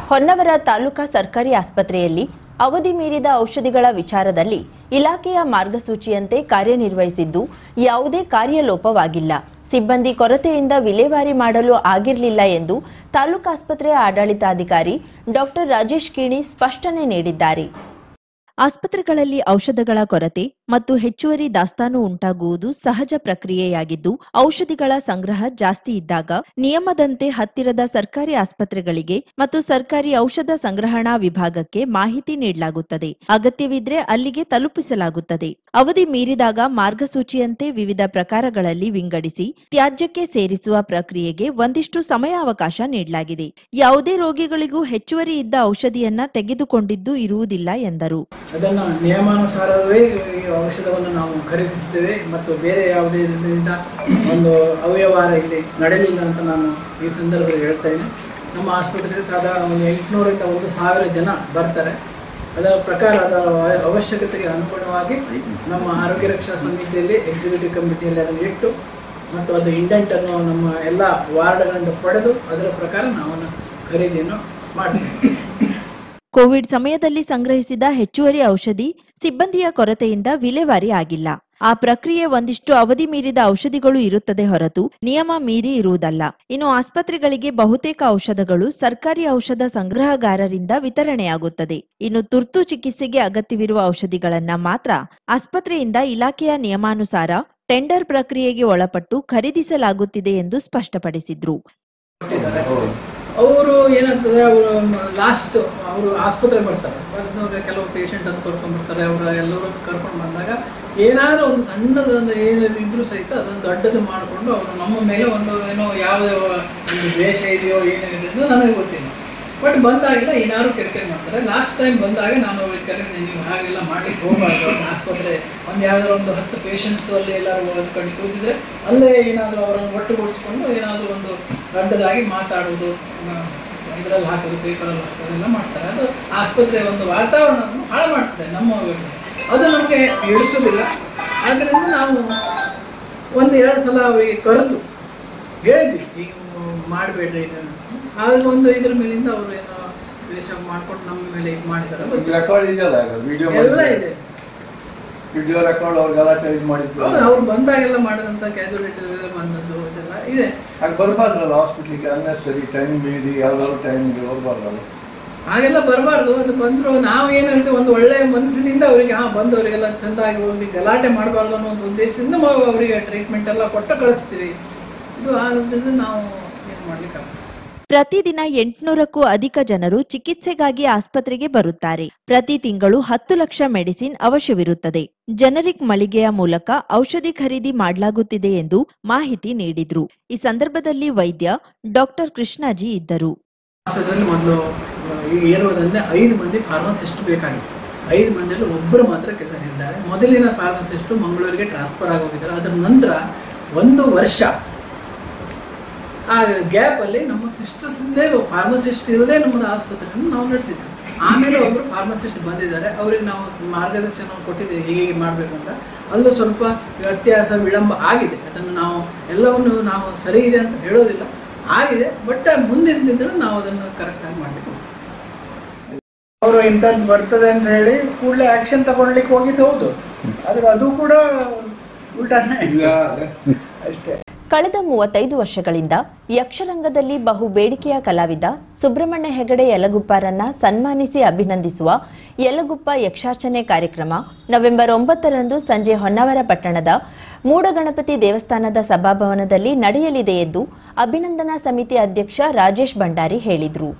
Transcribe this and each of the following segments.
ಹೊನ್ನವರ ತಾಲೂಕಾ ಸರ್ಕಾರಿ ಆಸ್ಪತ್ರೆಯಲ್ಲಿ ಅವಧಿ ಮೀರಿದ ಔಷಧಿಗಳ ವಿಚಾರದಲ್ಲಿ ಇಲಾಖೆಯ ಮಾರ್ಗಸೂಚಿಯಂತೆ ಕಾರ್ಯನಿರ್ವಹಿಸಿದ್ದು ಯಾವುದೇ ಕಾರ್ಯಲೋಪವಾಗಿಲ್ಲ. ಸಿಬ್ಬಂದಿ ಕೊರತೆಯಿಂದ ವಿಲೇವಾರಿ ಮಾಡಲು ಆಗಿರಲಿಲ್ಲ ಎಂದು ತಾಲೂಕು ಆಸ್ಪತ್ರೆಯ ಆಡಳಿತಾಧಿಕಾರಿ ಡಾಕ್ಟರ್ ರಾಜೇಶ್ ಕಿಣಿ ಸ್ಪಷ್ಟನೆ ನೀಡಿದ್ದಾರೆ. ಆಸ್ಪತ್ರೆಗಳಲ್ಲಿ ಔಷಧಗಳ ಕೊರತೆ ಮತ್ತು ಹೆಚ್ಚುವರಿ ದಾಸ್ತಾನು ಉಂಟಾಗುವುದು ಸಹಜ ಪ್ರಕ್ರಿಯೆಯಾಗಿದ್ದು, ಔಷಧಿಗಳ ಸಂಗ್ರಹ ಜಾಸ್ತಿ ಇದ್ದಾಗ ನಿಯಮದಂತೆ ಹತ್ತಿರದ ಸರ್ಕಾರಿ ಆಸ್ಪತ್ರೆಗಳಿಗೆ ಮತ್ತು ಸರ್ಕಾರಿ ಔಷಧ ಸಂಗ್ರಹಣಾ ವಿಭಾಗಕ್ಕೆ ಮಾಹಿತಿ ನೀಡಲಾಗುತ್ತದೆ. ಅಗತ್ಯವಿದ್ರೆ ಅಲ್ಲಿಗೆ ತಲುಪಿಸಲಾಗುತ್ತದೆ. ಅವಧಿ ಮೀರಿದಾಗ ಮಾರ್ಗಸೂಚಿಯಂತೆ ವಿವಿಧ ಪ್ರಕಾರಗಳಲ್ಲಿ ವಿಂಗಡಿಸಿ ತ್ಯಾಜ್ಯಕ್ಕೆ ಸೇರಿಸುವ ಪ್ರಕ್ರಿಯೆಗೆ ಒಂದಿಷ್ಟು ಸಮಯಾವಕಾಶ ನೀಡಲಾಗಿದೆ. ಯಾವುದೇ ರೋಗಿಗಳಿಗೂ ಹೆಚ್ಚುವರಿ ಇದ್ದ ಔಷಧಿಯನ್ನ ತೆಗೆದುಕೊಂಡಿದ್ದು ಇರುವುದಿಲ್ಲ ಎಂದರು. ಅದನ್ನು ನಿಯಮಾನುಸಾರವೇ ಈ ಔಷಧವನ್ನು ನಾವು ಖರೀದಿಸಿದ್ದೇವೆ ಮತ್ತು ಬೇರೆ ಯಾವುದೇ ಇದರಿಂದ ಒಂದು ಅವ್ಯವಹಾರ ಇಲ್ಲಿ ನಡೆಯಲಿಲ್ಲ ಅಂತ ನಾನು ಈ ಸಂದರ್ಭದಲ್ಲಿ ಹೇಳ್ತಾ ಇದ್ದೀನಿ. ನಮ್ಮ ಆಸ್ಪತ್ರೆಗೆ ಸಾಧಾರಣ ಒಂದು 800ರಿಂದ 1000 ಜನ ಬರ್ತಾರೆ. ಅದರ ಪ್ರಕಾರ ಅದರ ಅವಶ್ಯಕತೆಗೆ ಅನುಗುಣವಾಗಿ ನಮ್ಮ ಆರೋಗ್ಯ ರಕ್ಷಾ ಸಮಿತಿಯಲ್ಲಿ ಎಕ್ಸಿಕ್ಯೂಟಿವ್ ಕಮಿಟಿಯಲ್ಲಿ ಅದನ್ನು ಇಟ್ಟು ಮತ್ತು ಅದು ಇಂಡೆಂಟನ್ನು ನಮ್ಮ ಎಲ್ಲ ವಾರ್ಡ್ಗಳಿಂದ ಪಡೆದು ಅದರ ಪ್ರಕಾರ ನಾವು ಖರೀದಿಯನ್ನು ಮಾಡ್ತೀವಿ. ಕೋವಿಡ್ ಸಮಯದಲ್ಲಿ ಸಂಗ್ರಹಿಸಿದ ಹೆಚ್ಚುವರಿ ಔಷಧಿ ಸಿಬ್ಬಂದಿಯ ಕೊರತೆಯಿಂದ ವಿಲೇವಾರಿ ಆಗಿಲ್ಲ. ಆ ಪ್ರಕ್ರಿಯೆ ಒಂದಿಷ್ಟು ಅವಧಿ ಮೀರಿದ ಔಷಧಿಗಳು ಇರುತ್ತದೆ ಹೊರತು ನಿಯಮ ಮೀರಿ ಇರುವುದಲ್ಲ. ಇನ್ನು ಆಸ್ಪತ್ರೆಗಳಿಗೆ ಬಹುತೇಕ ಔಷಧಗಳು ಸರ್ಕಾರಿ ಔಷಧ ಸಂಗ್ರಹಗಾರರಿಂದ ವಿತರಣೆಯಾಗುತ್ತದೆ. ಇನ್ನು ತುರ್ತು ಚಿಕಿತ್ಸೆಗೆ ಅಗತ್ಯವಿರುವ ಔಷಧಿಗಳನ್ನ ಮಾತ್ರ ಆಸ್ಪತ್ರೆಯಿಂದ ಇಲಾಖೆಯ ನಿಯಮಾನುಸಾರ ಟೆಂಡರ್ ಪ್ರಕ್ರಿಯೆಗೆ ಒಳಪಟ್ಟು ಖರೀದಿಸಲಾಗುತ್ತಿದೆ ಎಂದು ಸ್ಪಷ್ಟಪಡಿಸಿದ್ರು. ಅವರು ಏನಾಗ್ತದೆ, ಅವರು ಲಾಸ್ಟ್ ಅವರು ಆಸ್ಪತ್ರೆಗೆ ಬರ್ತಾರೆ. ಕೆಲವು ಪೇಷಂಟ್ ಅನ್ನು ಕರ್ಕೊಂಡು ಬರ್ತಾರೆ. ಅವರ ಎಲ್ಲರೂ ಕರ್ಕೊಂಡು ಬಂದಾಗ ಏನಾದರೂ ಒಂದು ಸಣ್ಣದೊಂದು ಏನು ಇದ್ರೂ ಸಹಿತ ಅದನ್ನು ದೊಡ್ಡದು ಮಾಡಿಕೊಂಡು ಅವರು ನಮ್ಮ ಮೇಲೆ ಒಂದು ಏನೋ ಯಾವುದೇ ಒಂದು ದ್ವೇಷ ಇದೆಯೋ ಏನೋ ಇದೆ ಅಂತ ನನಗೆ ಗೊತ್ತಿಲ್ಲ. ಬಟ್ ಬಂದಾಗೆಲ್ಲ ಏನಾದ್ರು ಕಿರಿಕಿರಿ ಮಾಡ್ತಾರೆ. ಲಾಸ್ಟ್ ಟೈಮ್ ಬಂದಾಗ ನಾನು ಅವ್ರಿಗೆ ಕರೆಕ್ಟ್ ನೀವು ಹಾಗೆಲ್ಲ ಮಾಡ್ಲಿಕ್ಕೆ ಹೋಗಬಾರ್ದು. ಆಸ್ಪತ್ರೆ ಒಂದು ಯಾವುದಾದ್ರು ಒಂದು 10 ಪೇಷಂಟ್ಸು ಅಲ್ಲಿ ಎಲ್ಲರೂ ಓದ್ಕೊಂಡು ಕೂತಿದ್ರೆ ಅಲ್ಲೇ ಏನಾದರೂ ಅವರನ್ನು ಒಟ್ಟುಗೂಡಿಸ್ಕೊಂಡು ಏನಾದರೂ ಒಂದು ದೊಡ್ಡದಾಗಿ ಮಾತಾಡೋದು, ಇದರಲ್ಲಿ ಹಾಕೋದು, ಪೇಪರಲ್ಲಿ ಹಾಕೋದು ಎಲ್ಲ ಮಾಡ್ತಾರೆ. ಅದು ಆಸ್ಪತ್ರೆ ಒಂದು ವಾತಾವರಣವನ್ನು ಹಾಳು ಮಾಡ್ತದೆ. ನಮ್ಮ ಅದು ನಮಗೆ ಇಳಿಸೋದಿಲ್ಲ. ಆದ್ದರಿಂದ ನಾವು 1-2 ಸಲ ಅವರಿಗೆ ಕರೆದು ಹೇಳಿದ್ವಿ, ಈಗ ಮಾಡಬೇಡ್ರಿ. ಆಗ ಒಂದು ಇದ್ರ ಮೇಲಿಂದ ಅವರು ಏನೋ ದ್ವೇಷ ಮಾಡ್ಕೊಂಡು ನಮ್ಮ ಮೇಲೆ ಇದು ಮಾಡಿದ್ದಾರೆ. ಎಲ್ಲ ಇದೆ, ವಿಡಿಯೋ ರೆಕಾರ್ಡ್ ಅವ್ರಿಗೆಲ್ಲ ಟೈಪ್ ಮಾಡಿದ್ರು. ಅವ್ರು ಬಂದಾಗೆಲ್ಲ ಮಾಡಿದಂತ ಕ್ಯಾಜುಯಾಲಿಟಿ ಬಂದದ್ದು ಇದೆಲ್ಲ ಇದೆ. ಹಾಗೆ ಬರಬಾರ್ದಲ್ಲ ಹಾಸ್ಪಿಟ್ಲಿಗೆ, ಅನ್ನೆಸರಿ ಟೈಮ್ ಮೀರಿ ಯಾವ್ದಾದ್ರು ಟೈಮ್ ಹೋಗ್ಬಾರ್ದಲ್ಲ. ಹಾಗೆಲ್ಲ ಬರಬಾರ್ದು. ಅದು ಬಂದ್ರು ನಾವು ಏನ್ ಹೇಳ್ತೀವಿ, ಒಂದು ಒಳ್ಳೆ ಮನಸ್ಸಿನಿಂದ ಅವರಿಗೆ ಬಂದವರಿಗೆಲ್ಲ ಚಂದಾಗಿ ಹೋಗಿ ಗಲಾಟೆ ಮಾಡಬಾರ್ದು ಅನ್ನೋ ಒಂದು ಉದ್ದೇಶದಿಂದ ಅವರಿಗೆ ಟ್ರೀಟ್ಮೆಂಟ್ ಎಲ್ಲ ಕೊಟ್ಟು ಕಳಿಸ್ತೀವಿ. ಇದು ಆಗೋದ್ರಿಂದ ನಾವು ಏನ್ ಮಾಡ್ಲಿಕ್ಕೆ ಪ್ರತಿದಿನ 800ಕ್ಕೂ ಅಧಿಕ ಜನರು ಚಿಕಿತ್ಸೆಗಾಗಿ ಆಸ್ಪತ್ರೆಗೆ ಬರುತ್ತಾರೆ. ಪ್ರತಿ ತಿಂಗಳು 10 ಲಕ್ಷ ಮೆಡಿಸಿನ್ ಅವಶ್ಯವಿರುತ್ತದೆ. ಜನರಿಕ್ ಮಳಿಗೆಯ ಮೂಲಕ ಔಷಧಿ ಖರೀದಿ ಮಾಡಲಾಗುತ್ತಿದೆ ಎಂದು ಮಾಹಿತಿ ನೀಡಿದ್ರು. ಈ ಸಂದರ್ಭದಲ್ಲಿ ವೈದ್ಯ ಡಾಕ್ಟರ್ ಕೃಷ್ಣಾಜಿ ಇದ್ದರು. ಆಸ್ಪತ್ರೆಯಲ್ಲಿ ಮೊದಲು ಈಗ ಇರುವುದಂದ್ರೆ 5 ಮಂದಿ ಫಾರ್ಮಸಿಸ್ಟ್ ಬೇಕಾಗಿತ್ತು. 5 ಮಂದಿಯಲ್ಲಿ ಒಬ್ಬರು ಮಾತ್ರ ಕೆಲಸ ಇದ್ದಾರೆ. ಮೊದಲಿನ ಫಾರ್ಮಸಿಸ್ಟ್ ಮಂಗಳೂರಿಗೆ ಟ್ರಾನ್ಸ್ಫರ್ ಆಗೋಗಿದ್ದಾರೆ. ಅದರ ನಂತರ 1 ವರ್ಷ ಆ ಗ್ಯಾಪ್ ಅಲ್ಲಿ ನಮ್ಮ ಸಿಸ್ಟರ್ಸ್ ಫಾರ್ಮಸಿಸ್ಟ್ ಇರೋದೇ ನಮ್ಮದು ಆಸ್ಪತ್ರೆಯನ್ನು ನಾವು ನಡೆಸಿದ್ವಿ. ಆಮೇಲೆ ಒಬ್ಬರು ಫಾರ್ಮಸಿಸ್ಟ್ ಬಂದಿದ್ದಾರೆ. ಅವ್ರಿಗೆ ನಾವು ಮಾರ್ಗದರ್ಶನ ಕೊಟ್ಟಿದ್ದೇವೆ, ಹೀಗೆ ಮಾಡಬೇಕು ಅಂತ. ಅಲ್ಲೂ ಸ್ವಲ್ಪ ವ್ಯತ್ಯಾಸ ವಿಳಂಬ ಆಗಿದೆ. ಅದನ್ನು ನಾವು ಎಲ್ಲವನ್ನು ನಾವು ಸರಿ ಇದೆ ಅಂತ ಹೇಳೋದಿಲ್ಲ, ಆಗಿದೆ. ಬಟ್ ಮುಂದಿನ ದಿನದಲ್ಲಿ ನಾವು ಅದನ್ನು ಕರೆಕ್ಟಾಗಿ ಮಾಡಬೇಕು. ಅವರು ಇಂಥದ್ದು ಬರ್ತದೆ ಅಂತ ಹೇಳಿ ಕೂಡಲೇ ಆಕ್ಷನ್ ತಗೊಳ್ಲಿಕ್ಕೆ ಹೋಗಿದ್ದು ಹೌದು, ಆದ್ರೆ ಅದು ಕೂಡ ಉಲ್ಟಾನೇ ಅಷ್ಟೇ. ಕಳೆದ 35 ವರ್ಷಗಳಿಂದ ಯಕ್ಷರಂಗದಲ್ಲಿ ಬಹು ಬೇಡಿಕೆಯ ಕಲಾವಿದ ಸುಬ್ರಹ್ಮಣ್ಯ ಹೆಗಡೆ ಯಲಗುಪ್ಪರನ್ನ ಸನ್ಮಾನಿಸಿ ಅಭಿನಂದಿಸುವ ಯಲಗುಪ್ಪ ಯಕ್ಷಾರ್ಚನೆ ಕಾರ್ಯಕ್ರಮ ನವೆಂಬರ್ 9ರಂದು ಸಂಜೆ ಹೊನ್ನವರ ಪಟ್ಟಣದ ಮೂಡಗಣಪತಿ ದೇವಸ್ಥಾನದ ಸಭಾಭವನದಲ್ಲಿ ನಡೆಯಲಿದೆ ಎಂದು ಅಭಿನಂದನಾ ಸಮಿತಿ ಅಧ್ಯಕ್ಷ ರಾಜೇಶ್ ಭಂಡಾರಿ ಹೇಳಿದರು.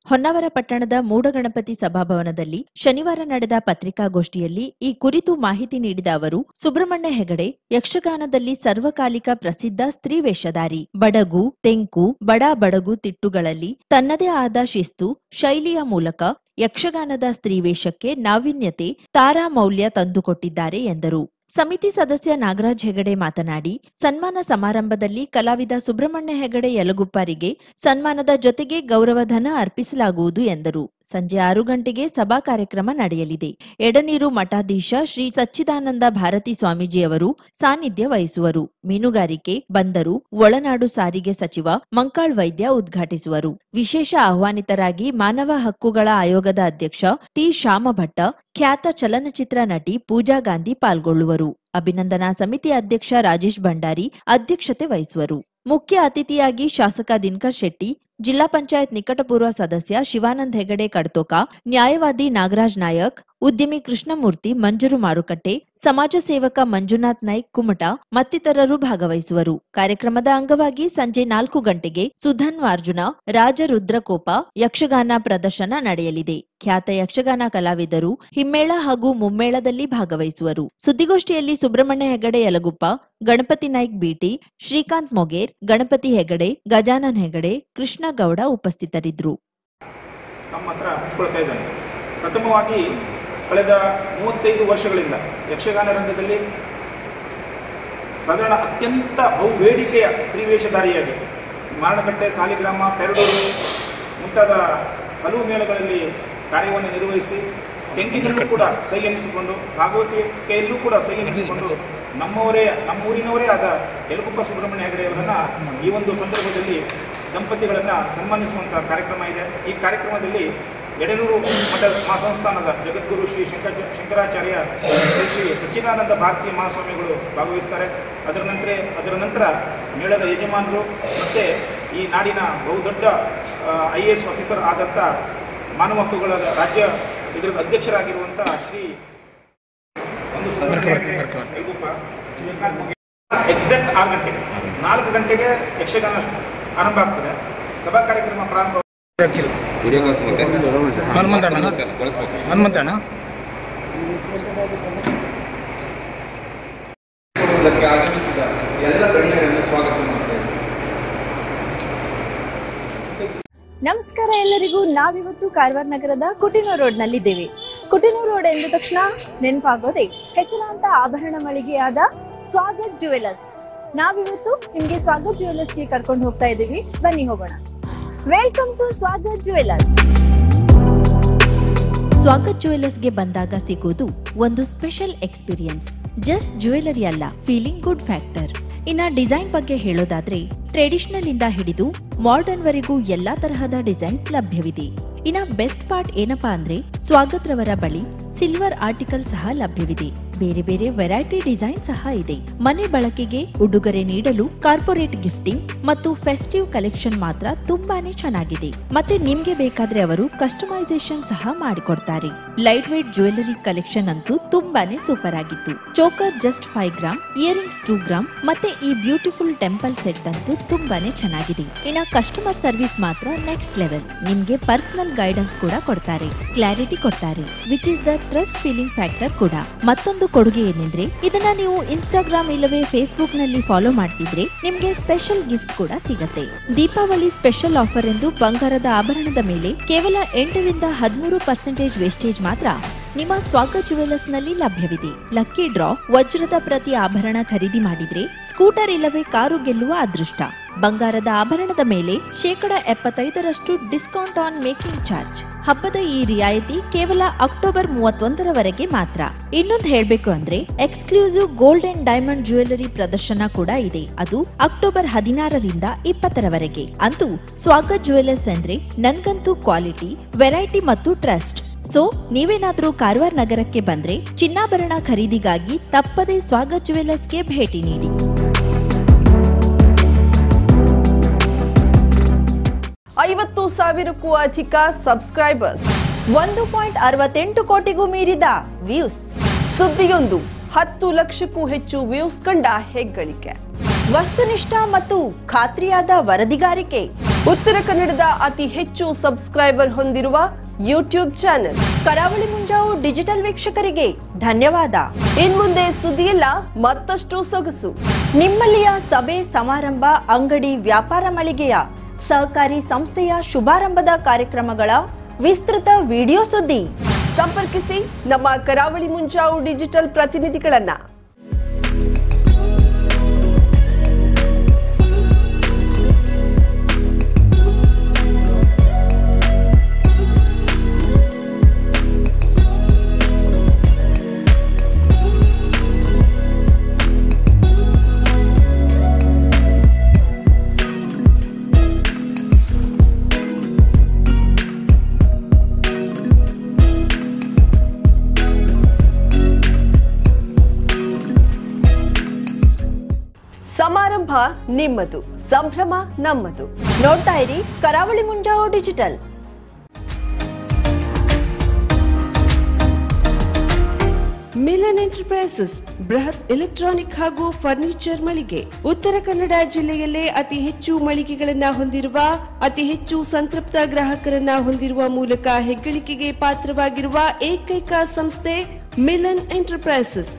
ಹೊನ್ನವರ ಪಟ್ಟಣದ ಮೂಡಗಣಪತಿ ಸಭಾಭವನದಲ್ಲಿ ಶನಿವಾರ ನಡೆದ ಪತ್ರಿಕಾಗೋಷ್ಠಿಯಲ್ಲಿ ಈ ಕುರಿತು ಮಾಹಿತಿ ನೀಡಿದ ಅವರು, ಸುಬ್ರಹ್ಮಣ್ಯ ಹೆಗಡೆ ಯಕ್ಷಗಾನದಲ್ಲಿ ಸರ್ವಕಾಲಿಕ ಪ್ರಸಿದ್ಧ ಸ್ತ್ರೀ ವೇಷಧಾರಿ. ಬಡಗು, ತೆಂಕು, ಬಡಾ ಬಡಗು ತಿಟ್ಟುಗಳಲ್ಲಿ ತನ್ನದೇ ಆದ ಶಿಸ್ತು, ಶೈಲಿಯ ಮೂಲಕ ಯಕ್ಷಗಾನದ ಸ್ತ್ರೀ ವೇಷಕ್ಕೆ ನಾವೀನ್ಯತೆ, ತಾರಾಮೌಲ್ಯ ತಂದುಕೊಟ್ಟಿದ್ದಾರೆ ಎಂದರು. ಸಮಿತಿ ಸದಸ್ಯ ನಾಗರಾಜ್ ಹೆಗಡೆ ಮಾತನಾಡಿ, ಸನ್ಮಾನ ಸಮಾರಂಭದಲ್ಲಿ ಕಲಾವಿದ ಸುಬ್ರಹ್ಮಣ್ಯ ಹೆಗಡೆ ಯಲಗುಪ್ಪರಿಗೆ ಸನ್ಮಾನದ ಜೊತೆಗೆ ಗೌರವಧನ ಅರ್ಪಿಸಲಾಗುವುದು ಎಂದರು. ಸಂಜೆ 6 ಗಂಟೆಗೆ ಸಭಾ ಕಾರ್ಯಕ್ರಮ ನಡೆಯಲಿದೆ. ಎಡನೀರು ಮಠಾಧೀಶ ಶ್ರೀ ಸಚ್ಚಿದಾನಂದ ಭಾರತಿ ಸ್ವಾಮೀಜಿಯವರು ಸಾನ್ನಿಧ್ಯ ವಹಿಸುವರು. ಮೀನುಗಾರಿಕೆ, ಬಂದರು, ಒಳನಾಡು ಸಾರಿಗೆ ಸಚಿವ ಮಂಕಾಳ್ ವೈದ್ಯ ಉದ್ಘಾಟಿಸುವರು. ವಿಶೇಷ ಆಹ್ವಾನಿತರಾಗಿ ಮಾನವ ಹಕ್ಕುಗಳ ಆಯೋಗದ ಅಧ್ಯಕ್ಷ ಟಿ ಶ್ಯಾಮಭಟ್ಟ, ಖ್ಯಾತ ಚಲನಚಿತ್ರ ನಟಿ ಪೂಜಾ ಗಾಂಧಿ ಪಾಲ್ಗೊಳ್ಳುವರು. ಅಭಿನಂದನಾ ಸಮಿತಿ ಅಧ್ಯಕ್ಷ ರಾಜೇಶ್ ಭಂಡಾರಿ ಅಧ್ಯಕ್ಷತೆ ವಹಿಸುವರು. ಮುಖ್ಯ ಅತಿಥಿಯಾಗಿ ಶಾಸಕ ದಿನಕರ್ ಶೆಟ್ಟಿ, ಜಿಲ್ಲಾ ಪಂಚಾಯತ್ ನಿಕಟಪೂರ್ವ ಸದಸ್ಯ ಶಿವಾನಂದ ಹೆಗಡೆ ಕಡ್ತೋಕ, ನ್ಯಾಯವಾದಿ ನಾಗರಾಜ್ ನಾಯಕ್, ಉದ್ಯಮಿ ಕೃಷ್ಣಮೂರ್ತಿ ಮಂಜರು ಮಾರುಕಟ್ಟೆ, ಸಮಾಜ ಸೇವಕ ಮಂಜುನಾಥ್ ನಾಯ್ಕ್ ಕುಮಟ ಮತ್ತಿತರರು ಭಾಗವಹಿಸುವರು. ಕಾರ್ಯಕ್ರಮದ ಅಂಗವಾಗಿ ಸಂಜೆ 4 ಗಂಟೆಗೆ ಸುಧನ್ವಾರ್ಜುನ ರಾಜರುದ್ರಕೋಪ ಯಕ್ಷಗಾನ ಪ್ರದರ್ಶನ ನಡೆಯಲಿದೆ. ಖ್ಯಾತ ಯಕ್ಷಗಾನ ಕಲಾವಿದರು ಹಿಮ್ಮೇಳ ಹಾಗೂ ಮುಮ್ಮೇಳದಲ್ಲಿ ಭಾಗವಹಿಸುವರು. ಸುದ್ದಿಗೋಷ್ಠಿಯಲ್ಲಿ ಸುಬ್ರಹ್ಮಣ್ಯ ಹೆಗಡೆ ಯಲಗುಪ್ಪ, ಗಣಪತಿ ನಾಯ್ಕ್ ಬಿಟಿ, ಶ್ರೀಕಾಂತ್ ಮೊಗೇರ್, ಗಣಪತಿ ಹೆಗಡೆ, ಗಜಾನನ್ ಹೆಗಡೆ, ಕೃಷ್ಣ ಗೌಡ ಉಪಸ್ಥಿತರಿದ್ದರು. ಪ್ರಥಮವಾಗಿ ಕಳೆದ 35 ವರ್ಷಗಳಿಂದ ಯಕ್ಷಗಾನ ರಂಗದಲ್ಲಿ ಸಾಧಾರಣ ಅತ್ಯಂತ ಬಹುಬೇಡಿಕೆಯ ಸ್ತ್ರೀವೇಷಧಾರಿಯಾಗಿ ಮಾರಣಕಟ್ಟೆ, ಸಾಲಿಗ್ರಾಮ, ಪೆರಡೂರು ಮುಂತಾದ ಹಲವು ಮೇಳಗಳಲ್ಲಿ ಕಾರ್ಯವನ್ನು ನಿರ್ವಹಿಸಿ ತೆಂಕಿನಲ್ಲೂ ಕೂಡ ಸೈ ಎನಿಸಿಕೊಂಡು, ಭಾಗವತಿಕೆಯಲ್ಲೂ ಕೂಡ ಸೈ ಎನಿಸಿಕೊಂಡು ನಮ್ಮ ಊರಿನವರೇ ಆದ ಯಲಗುಪ್ಪ ಸುಬ್ರಹ್ಮಣ್ಯ ಹೆಗಡೆಯವರನ್ನು ಈ ಒಂದು ಸಂದರ್ಭದಲ್ಲಿ ದಂಪತಿಗಳನ್ನು ಸನ್ಮಾನಿಸುವಂಥ ಕಾರ್ಯಕ್ರಮ ಇದೆ. ಈ ಕಾರ್ಯಕ್ರಮದಲ್ಲಿ ಎಡನೂರು ಮಠ ಮಹಾಸಂಸ್ಥಾನದ ಜಗದ್ಗುರು ಶ್ರೀ ಶಂಕರಾಚಾರ್ಯ ಶ್ರೀ ಸಚ್ಚಿದಾನಂದ ಭಾರತಿ ಮಹಾಸ್ವಾಮಿಗಳು ಭಾಗವಹಿಸ್ತಾರೆ. ಅದರ ನಂತರ ಮೇಳದ ಯಜಮಾನರು ಮತ್ತು ಈ ನಾಡಿನ ಬಹುದೊಡ್ಡ IAS ಆಫೀಸರ್ ಆದಂಥ ಮಾನವ ಹಕ್ಕುಗಳ ರಾಜ್ಯ ಇದರ ಅಧ್ಯಕ್ಷರಾಗಿರುವಂಥ ಶ್ರೀ ಎಕ್ಸಾಕ್ಟ್ 6 ಗಂಟೆಗೆ 4 ಗಂಟೆಗೆ ಯಕ್ಷಗಾನ ಆರಂಭ ಆಗ್ತದೆ. ಸಭಾ ಕಾರ್ಯಕ್ರಮ ಪ್ರಾರಂಭ ಹನುಮಂತಣ್ಣ ಆಗಮಿಸಿದ ಎಲ್ಲ ಗಣ್ಯರನ್ನು ಸ್ವಾಗತ ಮಾಡ್ತೇವೆ. ನಮಸ್ಕಾರ ಎಲ್ಲರಿಗೂ. ನಾವಿವತ್ತು ಕಾರವಾರ ನಗರದ ಕುಟಿನೂರು ರೋಡ್ ನಲ್ಲಿದ್ದೇವೆ. ಕುಟಿನೂರು ರೋಡ್ ಎಂದ ತಕ್ಷಣ ನೆನಪಾಗೋದೆ ಹೆಸರಾಂತ ಆಭರಣ ಮಳಿಗೆಯಾದ ಸ್ವಾಗತ್ ಜುವೆಲರ್ಸ್. ನಾವಿವತ್ತು ನಿಮ್ಗೆ ಸ್ವಾಗತ್ ಜುವೆಲರ್ಸ್ಗೆ ಕರ್ಕೊಂಡು ಹೋಗ್ತಾ ಇದ್ದೀವಿ. ಬನ್ನಿ ಹೋಗೋಣ. Welcome to Swagat jewellers. Swagat ಜುವೆಲರ್ಸ್ಗೆ ಬಂದಾಗ ಸಿಗೋದು ಒಂದು ಸ್ಪೆಷಲ್ ಎಕ್ಸ್ಪೀರಿಯನ್ಸ್. ಜಸ್ಟ್ ಜ್ಯುವೆಲರಿ ಅಲ್ಲ, ಫೀಲಿಂಗ್ ಗುಡ್ ಫ್ಯಾಕ್ಟರ್. ಇನ್ನ ಡಿಸೈನ್ ಬಗ್ಗೆ ಹೇಳೋದಾದ್ರೆ ಟ್ರೆಡಿಷನಲ್ ಇಂದ ಹಿಡಿದು ಮಾಡರ್ನ್ ವರೆಗೂ ಎಲ್ಲಾ ತರಹದ ಡಿಸೈನ್ಸ್ ಲಭ್ಯವಿದೆ. ಇನ್ನ ಬೆಸ್ಟ್ ಪಾರ್ಟ್ ಏನಪ್ಪಾ ಅಂದ್ರೆ ಸ್ವಾಗತ್ ರವರ ಬಳಿ ಸಿಲ್ವರ್ ಆರ್ಟಿಕಲ್ ಸಹ ಲಭ್ಯವಿದೆ. ಬೇರೆ ಬೇರೆ ವೆರೈಟಿ ಡಿಸೈನ್ ಸಹ ಇದೆ. ಮನೆ ಬಳಕೆಗೆ, ಉಡುಗೊರೆ ನೀಡಲು, ಕಾರ್ಪೊರೇಟ್ ಗಿಫ್ಟಿಂಗ್ ಮತ್ತು ಫೆಸ್ಟಿವ್ ಕಲೆಕ್ಷನ್ ಮಾತ್ರ ತುಂಬಾನೇ ಚೆನ್ನಾಗಿದೆ. ಮತ್ತೆ ನಿಮ್ಗೆ ಬೇಕಾದ್ರೆ ಅವರು ಕಸ್ಟಮೈಸೇಷನ್ ಸಹ ಮಾಡಿಕೊಡ್ತಾರೆ. ಲೈಟ್ ವೇಟ್ ಜ್ಯುವೆಲರಿ ಕಲೆಕ್ಷನ್ ಅಂತೂ ತುಂಬಾನೇ ಸೂಪರ್ ಆಗಿತ್ತು. Choker just 5 gram, earrings 2 gram ಮತ್ತೆ ಈ ಬ್ಯೂಟಿಫುಲ್ ಟೆಂಪಲ್ ಸೆಟ್ ಅಂತೂ ತುಂಬಾನೇ ಚೆನ್ನಾಗಿದೆ. ಇನ್ನ ಕಸ್ಟಮರ್ ಸರ್ವಿಸ್ ಮಾತ್ರ ನೆಕ್ಸ್ಟ್ ಲೆವೆಲ್. ನಿಮ್ಗೆ ಪರ್ಸನಲ್ ಗೈಡೆನ್ಸ್ ಕೂಡ ಕೊಡ್ತಾರೆ, ಕ್ಲಾರಿಟಿ ಕೊಡ್ತಾರೆ, which is the trust feeling factor ಕೂಡ. ಮತ್ತೊಂದು ಕೊಡುಗೆ ಏನೆಂದ್ರೆ ಇದನ್ನ ನೀವು ಇನ್ಸ್ಟಾಗ್ರಾಮ್ ಇಲ್ಲವೇ ಫೇಸ್ಬುಕ್ ನಲ್ಲಿ ಫಾಲೋ ಮಾಡ್ತಿದ್ರೆ ನಿಮ್ಗೆ ಸ್ಪೆಷಲ್ ಗಿಫ್ಟ್ ಕೂಡ ಸಿಗತ್ತೆ. ದೀಪಾವಳಿ ಸ್ಪೆಷಲ್ ಆಫರ್ ಎಂದು ಬಂಗಾರದ ಆಭರಣದ ಮೇಲೆ ಕೇವಲ 8ರಿಂದ 13% ವೇಸ್ಟೇಜ್ ಮಾತ್ರ ನಿಮ್ಮ ಸ್ವಾಗತ್ ಜುವೆಲರ್ಸ್ ನಲ್ಲಿ ಲಭ್ಯವಿದೆ. ಲಕ್ಕಿ ಡ್ರಾ, ವಜ್ರದ ಪ್ರತಿ ಆಭರಣ ಖರೀದಿ ಮಾಡಿದ್ರೆ ಸ್ಕೂಟರ್ ಇಲ್ಲವೇ ಕಾರು ಗೆಲ್ಲುವ ಅದೃಷ್ಟ. ಬಂಗಾರದ ಆಭರಣದ ಮೇಲೆ 75% ಡಿಸ್ಕೌಂಟ್ ಆನ್ ಮೇಕಿಂಗ್ ಚಾರ್ಜ್. ಹಬ್ಬದ ಈ ರಿಯಾಯಿತಿ ಕೇವಲ ಅಕ್ಟೋಬರ್ 31ರವರೆಗೆ ಮಾತ್ರ. ಇನ್ನೊಂದು ಹೇಳ್ಬೇಕು ಅಂದ್ರೆ exclusive gold and diamond jewellery ಪ್ರದರ್ಶನ ಕೂಡ ಇದೆ. ಅದು ಅಕ್ಟೋಬರ್ 16ರಿಂದ 20ರವರೆಗೆ. ಅಂತೂ ಸ್ವಾಗತ್ ಜ್ಯುವೆಲರ್ಸ್ ಅಂದ್ರೆ ನನ್ಗಂತೂ ಕ್ವಾಲಿಟಿ, ವೆರೈಟಿ ಮತ್ತು ಟ್ರಸ್ಟ್. ಸೊ ನೀವೇನಾದ್ರೂ ಕಾರವಾರ ನಗರಕ್ಕೆ ಬಂದ್ರೆ ಚಿನ್ನಾಭರಣ ಖರೀದಿಗಾಗಿ ತಪ್ಪದೇ ಸ್ವಾಗತ್ ಜುವೆಲರ್ಸ್ಗೆ ಭೇಟಿ ನೀಡಿ. 50,000ಕ್ಕೂ ಅಧಿಕ ಸಬ್ಸ್ಕ್ರೈಬರ್ಸ್, 1.68 ಕೋಟಿಗೂ ಮೀರಿದ ವ್ಯೂಸ್. ಸುದ್ದಿಯೊಂದು 10 ಲಕ್ಷಕ್ಕೂ ಹೆಚ್ಚು ವ್ಯೂಸ್ ಕಂಡ ಹೆಗ್ಗಳಿಕೆ. ವಸ್ತುನಿಷ್ಠ ಮತ್ತು ಖಾತ್ರಿಯಾದ ವರದಿಗಾರಿಕೆ. ಉತ್ತರ ಕನ್ನಡದ ಅತಿ ಹೆಚ್ಚು ಸಬ್ಸ್ಕ್ರೈಬರ್ ಹೊಂದಿರುವ ಯೂಟ್ಯೂಬ್ ಚಾನೆಲ್ ಕರಾವಳಿ ಮುಂಜಾವು ಡಿಜಿಟಲ್ ವೀಕ್ಷಕರಿಗೆ ಧನ್ಯವಾದ. ಇನ್ಮುಂದೆ ಸುದ್ದಿಯೆಲ್ಲ ಮತ್ತಷ್ಟು ಸೊಗಸು. ನಿಮ್ಮಲ್ಲಿಯ ಸಭೆ ಸಮಾರಂಭ, ಅಂಗಡಿ, ವ್ಯಾಪಾರ ಮಳಿಗೆಯ, ಸಹಕಾರಿ ಸಂಸ್ಥೆಯ ಶುಭಾರಂಭದ ಕಾರ್ಯಕ್ರಮಗಳ ವಿಸ್ತೃತ ವಿಡಿಯೋ ಸುದ್ದಿ. ಸಂಪರ್ಕಿಸಿ ನಮ್ಮ ಕರಾವಳಿ ಮುಂಜಾವು ಡಿಜಿಟಲ್ ಪ್ರತಿನಿಧಿಗಳನ್ನ. ನಿಮ್ಮದು, ಸಂಭ್ರಮ ನಮ್ಮದು. ನೋಡ್ತಾ ಇರಿ ಕರಾವಳಿ ಮುಂಜಾವು ಡಿಜಿಟಲ್. ಮಿಲನ್ ಎಂಟರ್ಪ್ರೈಸಸ್ ಬೃಹತ್ ಎಲೆಕ್ಟ್ರಾನಿಕ್ ಹಾಗೂ ಫರ್ನಿಚರ್ ಮಳಿಗೆ. ಉತ್ತರ ಕನ್ನಡ ಜಿಲ್ಲೆಯಲ್ಲೇ ಅತಿ ಹೆಚ್ಚು ಮಳಿಗೆಗಳನ್ನ ಹೊಂದಿರುವ, ಅತಿ ಹೆಚ್ಚು ಸಂತೃಪ್ತ ಗ್ರಾಹಕರನ್ನ ಹೊಂದಿರುವ ಮೂಲಕ ಹೆಗ್ಗಳಿಕೆಗೆ ಪಾತ್ರವಾಗಿರುವ ಏಕೈಕ ಸಂಸ್ಥೆ ಮಿಲನ್ ಎಂಟರ್ಪ್ರೈಸಸ್.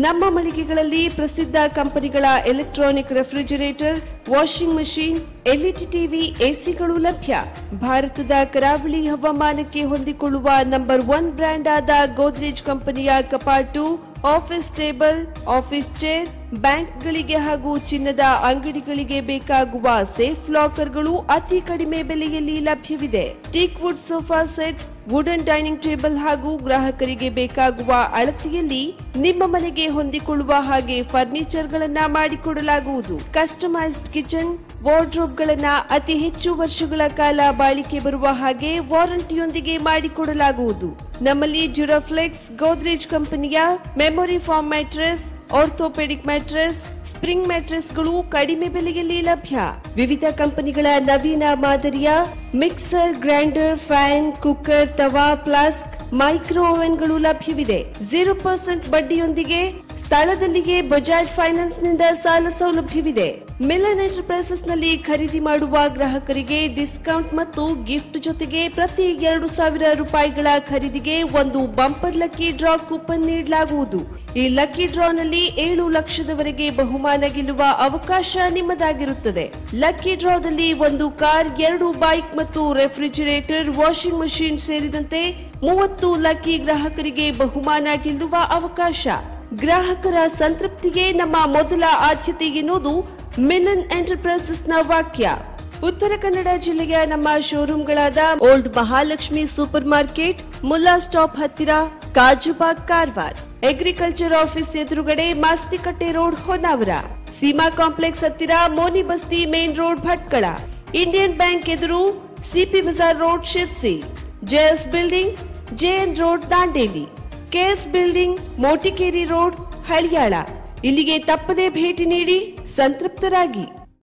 ನಮ್ಮ ಮಳಿಗೆಗಳಲ್ಲಿ ಪ್ರಸಿದ್ಧ ಕಂಪನಿಗಳ electronic refrigerator, washing machine, LED TV, ಎಸಿಗಳು ಲಭ್ಯ. ಭಾರತದ ಕರಾವಳಿ ಹವಾಮಾನಕ್ಕೆ ಹೊಂದಿಕೊಳ್ಳುವ ನಂಬರ್ 1 ಬ್ರ್ಯಾಂಡ್ ಆದ ಗೋದ್ರೇಜ್ ಕಂಪನಿಯ ಕಪಾಟು, ಆಫೀಸ್ ಟೇಬಲ್, ಆಫೀಸ್ ಚೇರ್, ಬ್ಯಾಂಕ್ಗಳಿಗೆ ಹಾಗೂ ಚಿನ್ನದ ಅಂಗಡಿಗಳಿಗೆ ಬೇಕಾಗುವ ಸೇಫ್ ಲಾಕರ್ಗಳು ಅತಿ ಕಡಿಮೆ ಬೆಲೆಯಲ್ಲಿ ಲಭ್ಯವಿದೆ. Teak wood sofa set, wooden dining table ಹಾಗೂ ಗ್ರಾಹಕರಿಗೆ ಬೇಕಾಗುವ ಅಳತೆಯಲ್ಲಿ ನಿಮ್ಮ ಮನೆಗೆ ಹೊಂದಿಕೊಳ್ಳುವ ಹಾಗೆ ಫರ್ನಿಚರ್ ಗಳನ್ನ ಮಾಡಿಕೊಡಲಾಗುವುದು. ಕಸ್ಟಮೈಸ್ಡ್ ಕಿಚನ್, ವಾರ್ಡ್ರೋಬ್ ಗಳನ್ನ ಅತಿ ಹೆಚ್ಚು ವರ್ಷಗಳ ಕಾಲ ಬಾಳಿಕೆ ಬರುವ ಹಾಗೆ ವಾರಂಟಿಯೊಂದಿಗೆ ಮಾಡಿಕೊಡಲಾಗುವುದು. ನಮ್ಮಲ್ಲಿ ಡ್ಯೂರಾಫ್ಲೆಕ್ಸ್, ಗೋದ್ರೇಜ್ ಕಂಪನಿಯ memory foam mattress, orthopaedic mattress, spring ಮ್ಯಾಟ್ರೆಸ್ಗಳು ಕಡಿಮೆ ಬೆಲೆಯಲ್ಲಿ ಲಭ್ಯ. ವಿವಿಧ ಕಂಪನಿಗಳ ನವೀನ ಮಾದರಿಯ ಮಿಕ್ಸರ್, ಗ್ರೈಂಡರ್, ಫ್ಯಾನ್, ಕುಕ್ಕರ್, ತವಾ, ಫ್ಲಾಸ್ಕ್, ಮೈಕ್ರೋ ಓವೆನ್ಗಳು ಲಭ್ಯವಿದೆ. 0% ಬಡ್ಡಿಯೊಂದಿಗೆ ಸ್ಥಳದಲ್ಲಿಯೇ ಬಜಾಜ್ ಫೈನಾನ್ಸ್ ನಿಂದ ಸಾಲ ಸೌಲಭ್ಯವಿದೆ. ಮಿಲನ್ ಎಂಟರ್ಪ್ರೈಸಸ್ ನಲ್ಲಿ ಖರೀದಿ ಮಾಡುವ ಗ್ರಾಹಕರಿಗೆ ಡಿಸ್ಕೌಂಟ್ ಮತ್ತು ಗಿಫ್ಟ್ ಜೊತೆಗೆ ಪ್ರತಿ 2,000 ರೂಪಾಯಿಗಳ ಖರೀದಿಗೆ ಒಂದು ಬಂಪರ್ ಲಕ್ಕಿ ಡ್ರಾ ಕೂಪನ್ ನೀಡಲಾಗುವುದು. ಈ ಲಕ್ಕಿ ಡ್ರಾನಲ್ಲಿ 7 ಲಕ್ಷದವರೆಗೆ ಬಹುಮಾನ ಗೆಲ್ಲುವ ಅವಕಾಶ ನಿಮ್ಮದಾಗಿರುತ್ತದೆ. ಲಕ್ಕಿ ಡ್ರಾದಲ್ಲಿ 1 ಕಾರ್, 2 ಬೈಕ್ ಮತ್ತು ರೆಫ್ರಿಜರೇಟರ್, ವಾಷಿಂಗ್ ಮಷೀನ್ ಸೇರಿದಂತೆ 30 ಲಕ್ಕಿ ಗ್ರಾಹಕರಿಗೆ ಬಹುಮಾನ ಗೆಲ್ಲುವ ಅವಕಾಶ. ಗ್ರಾಹಕರ ಸಂತೃಪ್ತಿಗೆ ನಮ್ಮ ಮೊದಲ ಆದ್ಯತೆ ಎನ್ನುವುದು ಮಿಲನ್ ಎಂಟರ್ಪ್ರೈಸಸ್ ನ ವಾಕ್ಯ. ಉತ್ತರ ಕನ್ನಡ ಜಿಲ್ಲೆಯ ನಮ್ಮ ಶೋರೂಮ್ಗಳಾದ old Mahalakshmi super market, Mulla stop ಹತ್ತಿರ, ಕಾಜುಬಾಗ್, ಕಾರವಾರ, ಅಗ್ರಿಕಲ್ಚರ್ ಆಫೀಸ್ ಎದುರುಗಡೆ, ಮಾಸ್ತಿಕಟ್ಟೆ ರೋಡ್, ಹೊನ್ನಾವರ, ಸೀಮಾ ಕಾಂಪ್ಲೆಕ್ಸ್ ಹತ್ತಿರ, Moni Basti main road, Bhatkal, Indian bank ಎದುರು, CP Bazar road, Sirsi, JS building, JN road, Dandeli, KS building, Motikeri road, Haliyal. ಇಲ್ಲಿಗೆ ತಪ್ಪದೇ ಭೇಟಿ ನೀಡಿ ಸಂತೃಪ್ತರಾಗಿ.